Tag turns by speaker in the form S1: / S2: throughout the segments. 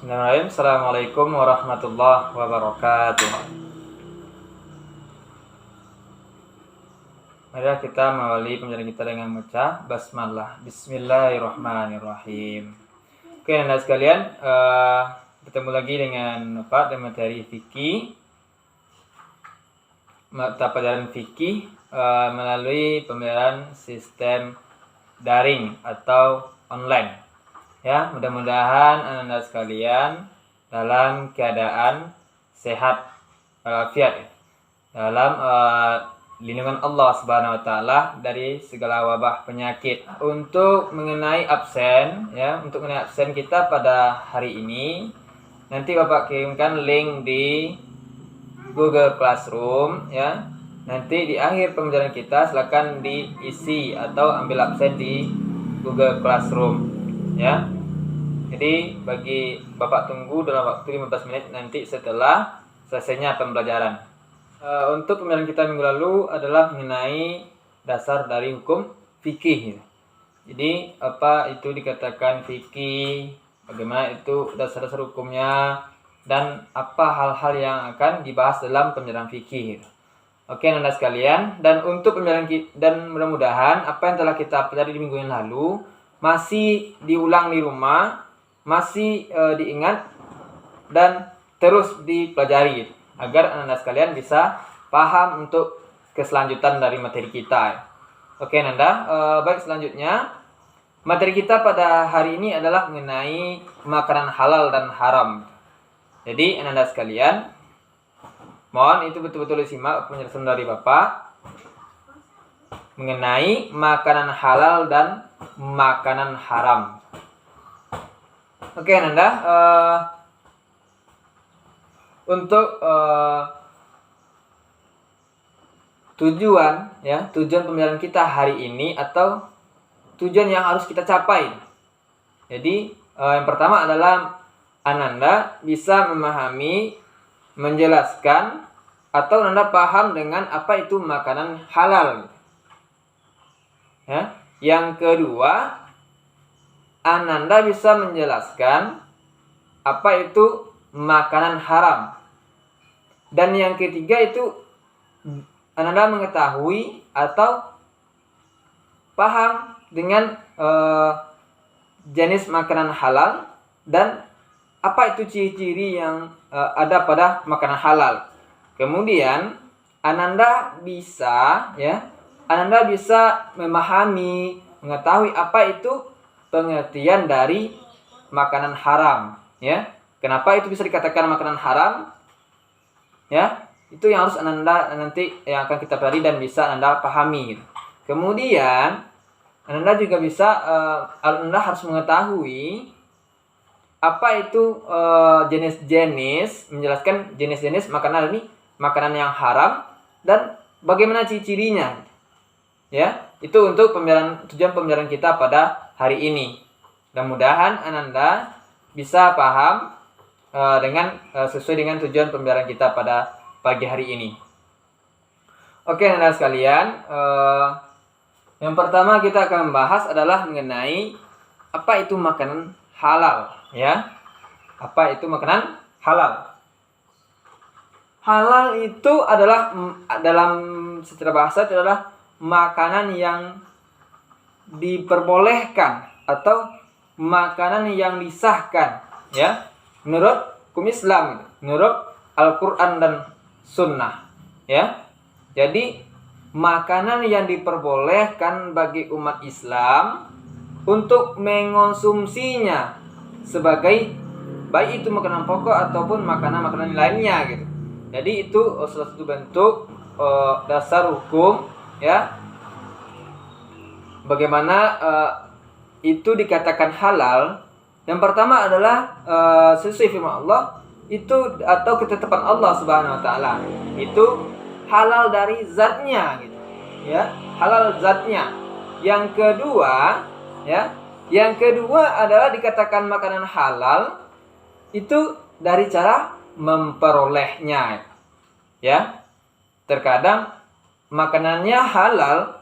S1: Bismillahirrahmanirrahim. Assalamualaikum warahmatullahi wabarakatuh. Marilah kita mengawali pembelajaran kita dengan membaca basmalah. Bismillahirrahmanirrahim. Oke, anda sekalian, bertemu lagi dengan materi fikih, mata pelajaran fikih melalui pembelajaran sistem daring atau online. Ya, mudah-mudahan anda sekalian dalam keadaan sehat walafiat, dalam lindungan Allah Subhanahu wa taala dari segala wabah penyakit. Untuk mengenai absen, untuk mengenai absen kita pada hari ini, nanti Bapak kirimkan link di Google Classroom ya. Nanti di akhir pembelajaran kita silakan diisi atau ambil absen di Google Classroom ya. Jadi bagi Bapak tunggu dalam waktu 15 menit nanti setelah selesainya pembelajaran. Untuk pembelajaran kita minggu lalu adalah mengenai dasar dari hukum fikih. Jadi apa itu dikatakan fikih, bagaimana itu dasar-dasar hukumnya, dan apa hal-hal yang akan dibahas dalam pembelajaran fikih. Oke anda sekalian, dan untuk pembelajaran dan mudah-mudahan apa yang telah kita pelajari di minggu yang lalu masih diulang di rumah, masih diingat dan terus dipelajari agar anda sekalian bisa paham untuk keselanjutan dari materi kita. Oke Nanda, baik, selanjutnya materi kita pada hari ini adalah mengenai makanan halal dan haram. Jadi anda sekalian, mohon itu betul-betul disimak penjelasan dari Bapak mengenai makanan halal dan makanan haram. Oke Nanda, untuk tujuan pembelajaran kita hari ini atau tujuan yang harus kita capai. Jadi yang pertama adalah Ananda bisa memahami, menjelaskan atau Ananda paham dengan apa itu makanan halal. Ya. Yang kedua, Ananda bisa menjelaskan apa itu makanan haram. Dan yang ketiga itu Ananda mengetahui atau paham dengan jenis makanan halal dan apa itu ciri-ciri yang ada pada makanan halal. Kemudian Ananda bisa memahami, mengetahui apa itu pengertian dari makanan haram ya. Kenapa itu bisa dikatakan makanan haram? Ya, itu yang harus Anda nanti yang akan kita pelajari dan bisa Anda pahami gitu. Kemudian Anda juga bisa Anda harus mengetahui apa itu jenis-jenis, menjelaskan jenis-jenis makanan ini, makanan yang haram dan bagaimana ciri-cirinya. Ya, itu untuk tujuan pembelajaran kita pada hari ini. Mudah-mudahan Ananda bisa paham sesuai dengan tujuan pembelajaran kita pada pagi hari ini. Oke Ananda sekalian, yang pertama kita akan membahas adalah mengenai apa itu makanan halal ya. Apa itu makanan halal? Halal itu adalah dalam secara bahasa itu adalah makanan yang diperbolehkan atau makanan yang disahkan ya menurut hukum Islam, menurut Al-Qur'an dan Sunnah ya. Jadi makanan yang diperbolehkan bagi umat Islam untuk mengonsumsinya sebagai baik itu makanan pokok ataupun makanan-makanan lainnya gitu. Jadi itu salah satu bentuk dasar hukum ya, bagaimana itu dikatakan halal. Yang pertama adalah sesuai firman Allah itu atau ketetapan Allah Subhanahu wa taala. Itu halal dari zatnya gitu. Ya, halal zatnya. Yang kedua adalah dikatakan makanan halal itu dari cara memperolehnya. Ya. Terkadang makanannya halal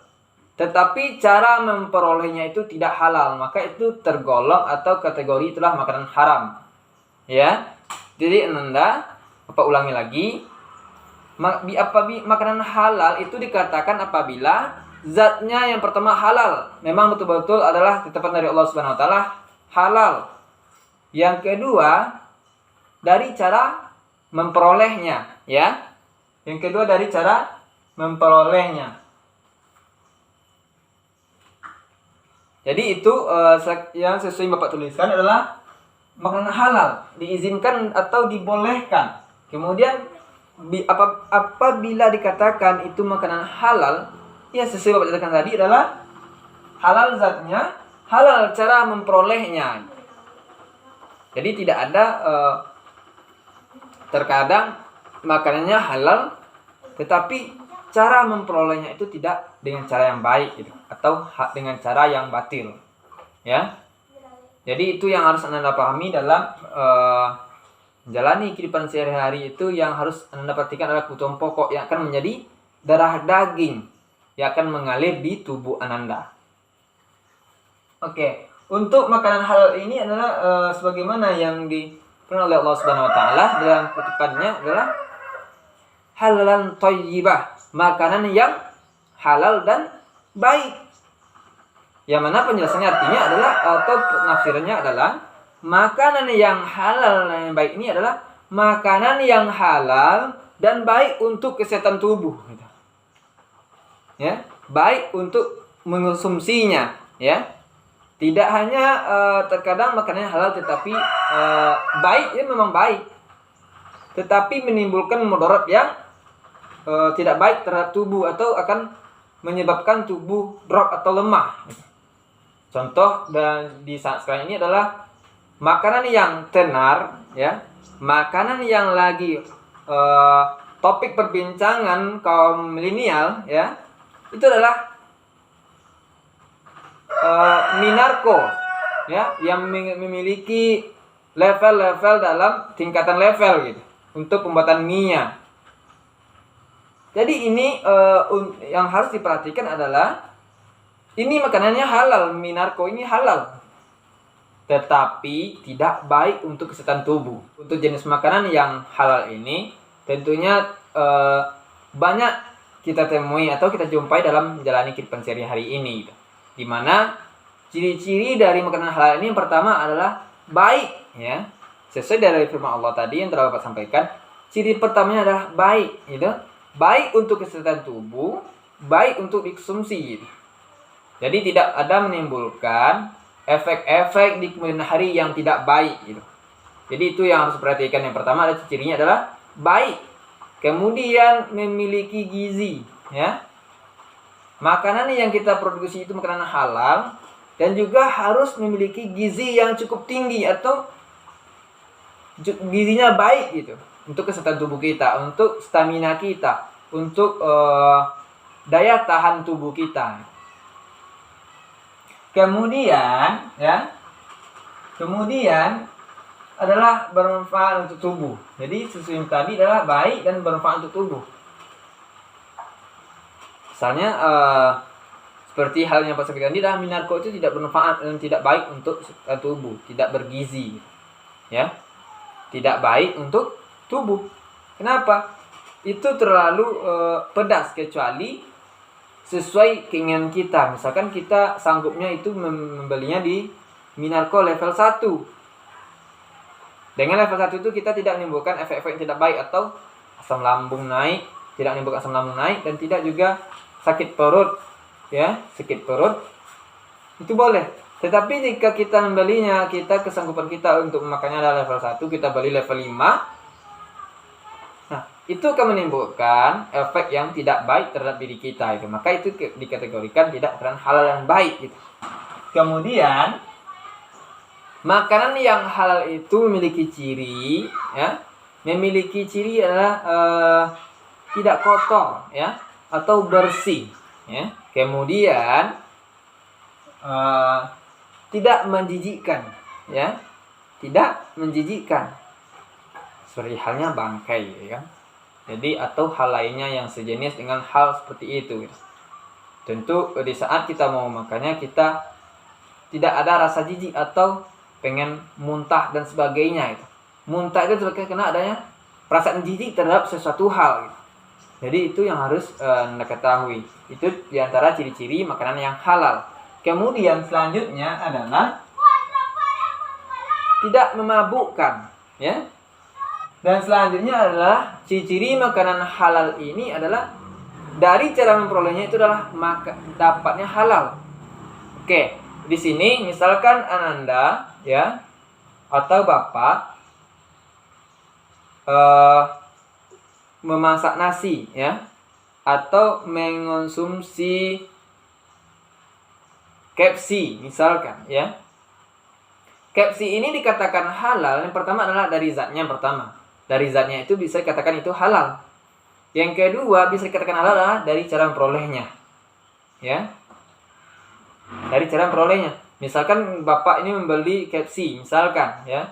S1: tetapi cara memperolehnya itu tidak halal, maka itu tergolong atau kategori itulah makanan haram. Ya. Jadi Ananda ulangi lagi. Makanan halal itu dikatakan apabila zatnya yang pertama halal, memang betul-betul adalah ketetapan dari Allah Subhanahu wa taala halal. Yang kedua dari cara memperolehnya, ya. Yang kedua dari cara memperolehnya. Jadi itu yang sesuai Bapak tuliskan adalah makanan halal, diizinkan atau dibolehkan. Kemudian apabila dikatakan itu makanan halal, ya sesuai Bapak katakan tadi adalah halal zatnya, halal cara memperolehnya. Jadi tidak ada terkadang makanannya halal tetapi cara memperolehnya itu tidak dengan cara yang baik gitu, atau dengan cara yang batil. Ya. Jadi itu yang harus Anda pahami dalam menjalani kehidupan sehari-hari. Itu yang harus Anda perhatikan adalah kebutuhan pokok yang akan menjadi darah daging yang akan mengalir di tubuh Ananda. Oke, untuk makanan halal ini adalah sebagaimana yang diperingatkan oleh Allah Subhanahu wa taala dalam kutipannya adalah halalan thayyibah, makanan yang halal dan baik. Yang mana penjelasannya artinya adalah atau penafsirannya adalah makanan yang halal dan yang baik ini adalah makanan yang halal dan baik untuk kesehatan tubuh, gitu. Ya, baik untuk mengonsumsinya, ya. Tidak hanya terkadang makanannya halal tetapi baik, ya memang baik, tetapi menimbulkan mudarat yang tidak baik terhadap tubuh atau akan menyebabkan tubuh drop atau lemah. Contoh dan di saat sekarang ini adalah makanan yang tenar, ya, makanan yang lagi topik perbincangan kaum milenial, ya, itu adalah minarko, ya, yang memiliki level-level dalam tingkatan level gitu untuk pembuatan mie-nya. Jadi ini yang harus diperhatikan adalah ini makanannya halal, minarko ini halal, tetapi tidak baik untuk kesehatan tubuh. Untuk jenis makanan yang halal ini tentunya banyak kita temui atau kita jumpai dalam menjalani kehidupan sehari-hari ini, gitu. Di mana ciri-ciri dari makanan halal ini yang pertama adalah baik, ya. Sesuai dari firman Allah tadi yang telah Bapak sampaikan, ciri pertamanya adalah baik, gitu. Baik untuk kesehatan tubuh, baik untuk dikonsumsi, gitu. Jadi tidak ada menimbulkan efek-efek di kemudian hari yang tidak baik, gitu. Jadi itu yang harus diperhatikan. Yang pertama adalah cirinya adalah baik. Kemudian memiliki gizi, ya. Makanan yang kita produksi itu makanan halal dan juga harus memiliki gizi yang cukup tinggi atau gizinya baik, gitu, untuk kesehatan tubuh kita, untuk stamina kita, untuk daya tahan tubuh kita. Kemudian, ya, kemudian adalah bermanfaat untuk tubuh. Jadi sesuai tadi adalah baik dan bermanfaat untuk tubuh. Misalnya seperti hal yang Pak sampaikan tadi, minarko itu tidak bermanfaat dan tidak baik untuk tubuh, tidak bergizi, ya, tidak baik untuk tubuh. Kenapa? Itu terlalu pedas, kecuali sesuai keinginan kita. Misalkan kita sanggupnya itu membelinya di minarko level 1. Dengan level 1 itu kita tidak menimbulkan efek-efek yang tidak baik atau asam lambung naik, tidak menimbulkan asam lambung naik dan tidak juga sakit perut, ya, sakit perut. Itu boleh. Tetapi jika kita membelinya, kita kesanggupan kita untuk memakannya adalah level 1, kita beli level 5. Nah, itu akan menimbulkan efek yang tidak baik terhadap diri kita itu. Maka itu dikategorikan tidak makanan halal yang baik, gitu. Kemudian makanan yang halal itu memiliki ciri, ya. Memiliki ciri adalah tidak kotor, ya, atau bersih, ya. Kemudian tidak menjijikkan, ya. Tidak menjijikkan. Seperti halnya bangkai, ya. Jadi atau hal lainnya yang sejenis dengan hal seperti itu, gitu. Tentu di saat kita mau makannya kita tidak ada rasa jijik atau pengen muntah dan sebagainya itu. Muntah itu karena adanya perasaan jijik terhadap sesuatu hal gitu. Jadi itu yang harus Anda ketahui. Itu diantara ciri-ciri makanan yang halal. Kemudian selanjutnya adalah tidak memabukkan, ya. Dan selanjutnya adalah ciri-ciri makanan halal ini adalah dari cara memperolehnya itu adalah dapatnya halal. Oke, di sini misalkan Ananda, ya, atau Bapak memasak nasi, ya, atau mengonsumsi KFC misalkan, ya. KFC ini dikatakan halal. Yang pertama adalah dari zatnya. Dari zatnya itu bisa dikatakan itu halal. Yang kedua bisa dikatakan halal adalah dari cara memperolehnya, ya. Dari cara memperolehnya. Misalkan Bapak ini membeli KFC misalkan, ya,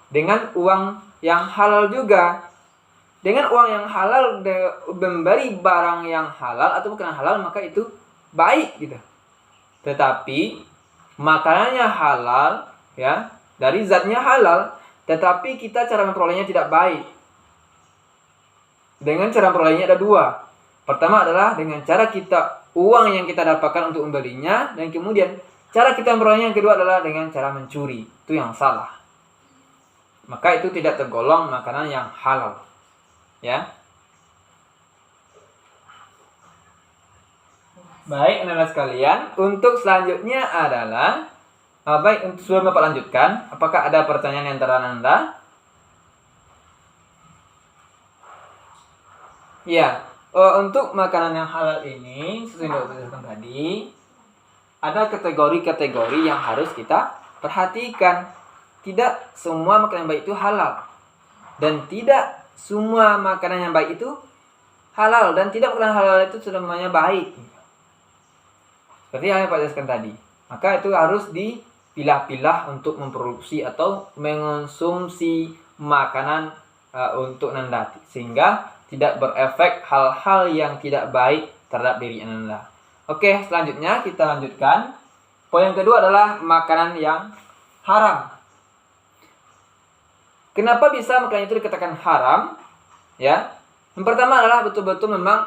S1: dengan uang yang halal juga. Dengan uang yang halal membeli barang yang halal atau bukan halal, maka itu baik gitu. Tetapi makanannya halal, ya, dari zatnya halal, tetapi kita cara memperolehnya tidak baik. Dengan cara memperolehnya ada dua. Pertama adalah dengan cara uang yang kita dapatkan untuk membelinya, dan kemudian cara kita memperolehnya yang kedua adalah dengan cara mencuri. Itu yang salah. Maka itu tidak tergolong makanan yang halal. Ya. Baik, anak-anak sekalian, untuk selanjutnya adalah baik, sebelum Bapak lanjutkan, apakah ada pertanyaan yang antara Anda? Ya, untuk makanan yang halal ini, sesuai yang Bapak jelaskan tadi, ada kategori-kategori yang harus kita perhatikan. Tidak semua makanan yang baik itu halal. Dan tidak semua makanan yang baik itu halal. Dan tidak makanan halal itu selamanya baik. Seperti yang Pak jelaskan tadi. Maka itu harus dipilah-pilah untuk memproduksi atau mengonsumsi makanan untuk Anda. Sehingga tidak berefek hal-hal yang tidak baik terhadap diri Anda. Oke, selanjutnya kita lanjutkan. Poin yang kedua adalah makanan yang haram. Kenapa bisa makanan itu dikatakan haram? Ya, yang pertama adalah betul-betul memang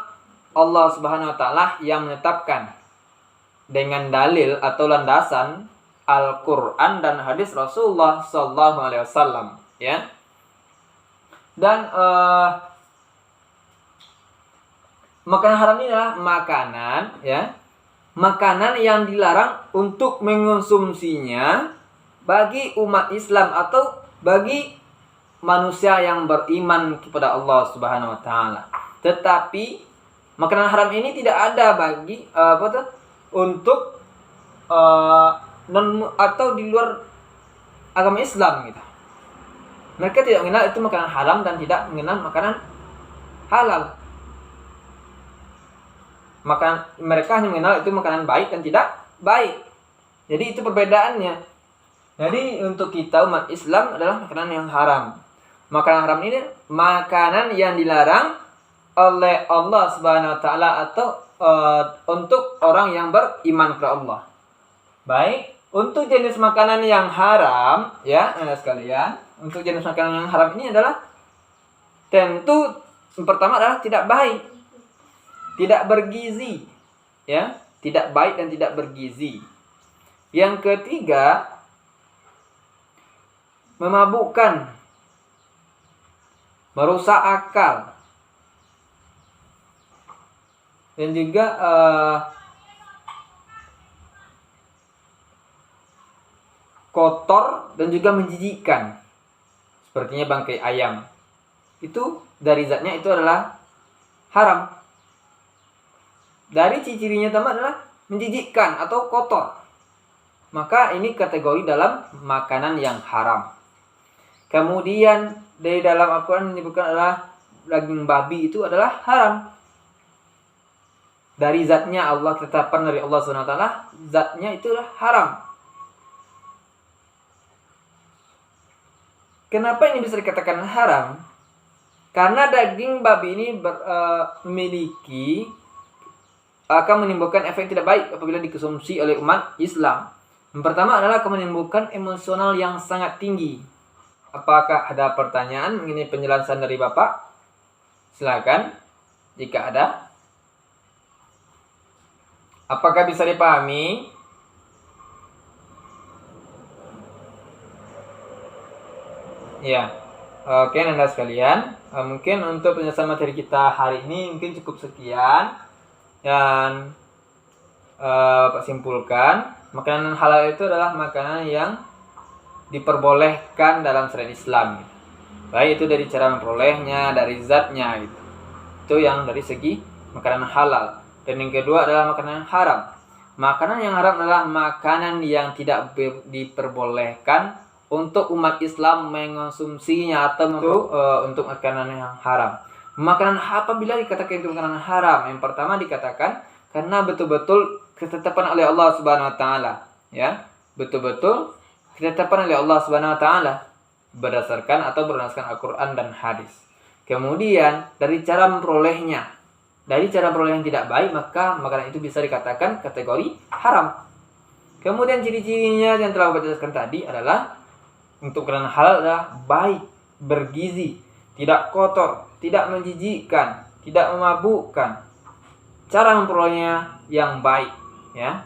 S1: Allah Subhanahu Wa Taala yang menetapkan dengan dalil atau landasan Al-Quran dan hadis Rasulullah Sallallahu Alaihi Wasallam. Ya, dan makanan haram ini adalah makanan, ya, makanan yang dilarang untuk mengonsumsinya bagi umat Islam atau bagi manusia yang beriman kepada Allah Subhanahu Wa Taala. Tetapi makanan haram ini tidak ada bagi untuk atau di luar agama Islam gitu. Mereka tidak mengenal itu makanan haram dan tidak mengenal makanan halal. Mereka hanya mengenal itu makanan baik dan tidak baik. Jadi itu perbedaannya. Jadi untuk kita umat Islam adalah makanan yang haram. Makanan haram ini makanan yang dilarang oleh Allah Subhanahu Wa Taala atau untuk orang yang beriman kepada Allah. Baik, untuk jenis makanan yang haram, ya, anak sekalian, untuk jenis makanan yang haram ini adalah tentu yang pertama adalah tidak baik, tidak bergizi, ya, tidak baik dan tidak bergizi. Yang ketiga, memabukkan, merusak akal, dan juga kotor dan juga menjijikkan, sepertinya bangkai ayam. Itu dari zatnya itu adalah haram. Dari ciri-cirinya pertama adalah menjijikkan atau kotor. Maka ini kategori dalam makanan yang haram. Kemudian dari dalam Al-Quran menyebutkan adalah daging babi itu adalah haram. Dari zatnya Allah, ketetapan dari Allah SWT, zatnya itu adalah haram. Kenapa ini bisa dikatakan haram? Karena daging babi ini memiliki akan menimbulkan efek tidak baik apabila dikonsumsi oleh umat Islam. Yang pertama adalah akan menimbulkan emosional yang sangat tinggi. Apakah ada pertanyaan mengenai penjelasan dari Bapak? Silakan jika ada. Apakah bisa dipahami? Ya. Oke, Anda sekalian, mungkin untuk penjelasan materi kita hari ini mungkin cukup sekian. Dan Bapak simpulkan, makanan halal itu adalah makanan yang diperbolehkan dalam syariat Islam. Baik itu dari cara memperolehnya, dari zatnya gitu. Itu yang dari segi makanan halal. Dan yang kedua adalah makanan haram. Makanan yang haram adalah makanan yang tidak diperbolehkan untuk umat Islam mengonsumsinya atau untuk makanan yang haram. Makanan apabila dikatakan itu makanan haram, yang pertama dikatakan karena betul-betul ketetapan oleh Allah Subhanahu wa taala, ya. Betul-betul ketetapan oleh Allah Subhanahu wa taala berdasarkan Al-Qur'an dan hadis. Kemudian dari cara memperolehnya, dari cara memperoleh yang tidak baik, maka makanan itu bisa dikatakan kategori haram. Kemudian ciri-cirinya yang telah Bapak jelaskan tadi adalah untuk makanan halal adalah baik, bergizi, tidak kotor, tidak menjijikkan, tidak memabukkan. Cara memperolehnya yang baik, ya.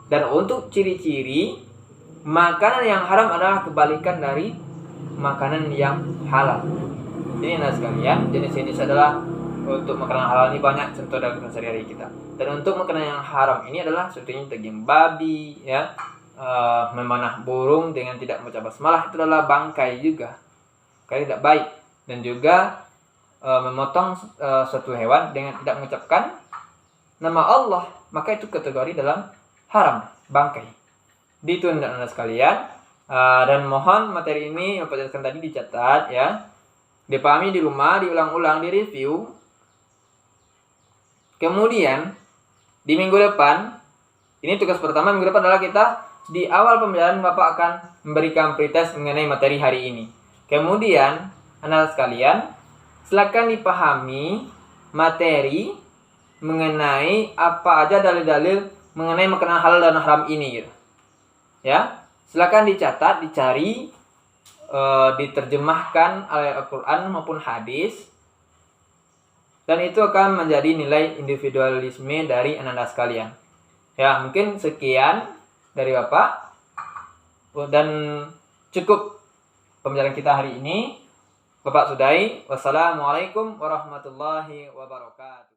S1: Dan untuk ciri-ciri makanan yang haram adalah kebalikan dari makanan yang halal. Ini Anda sekalian, jenis-jenis adalah untuk makanan halal ini banyak contoh dalam sehari-hari kita. Dan untuk makanan yang haram ini adalah seperti daging babi, ya. Memanah burung dengan tidak mengucap basmalah itu adalah bangkai juga, karena tidak baik. Dan juga memotong suatu hewan dengan tidak mengucapkan nama Allah, maka itu kategori dalam haram, bangkai. Itu Anda sekalian. Dan mohon materi ini Bapak jelaskan tadi dicatat, ya, dipahami di rumah, diulang-ulang, direview. Kemudian di minggu depan, ini tugas pertama minggu depan adalah kita di awal pembelajaran Bapak akan memberikan pretest mengenai materi hari ini. Kemudian, Anda sekalian, silakan dipahami materi mengenai apa aja dalil-dalil mengenai makanan halal dan haram ini, gitu. Ya, silakan dicatat, dicari, diterjemahkan oleh Al-Qur'an maupun hadis. Dan itu akan menjadi nilai individualisme dari Anda sekalian. Ya, mungkin sekian dari Bapak, dan cukup pembelajaran kita hari ini. Bapak sudahi. Wassalamualaikum warahmatullahi wabarakatuh.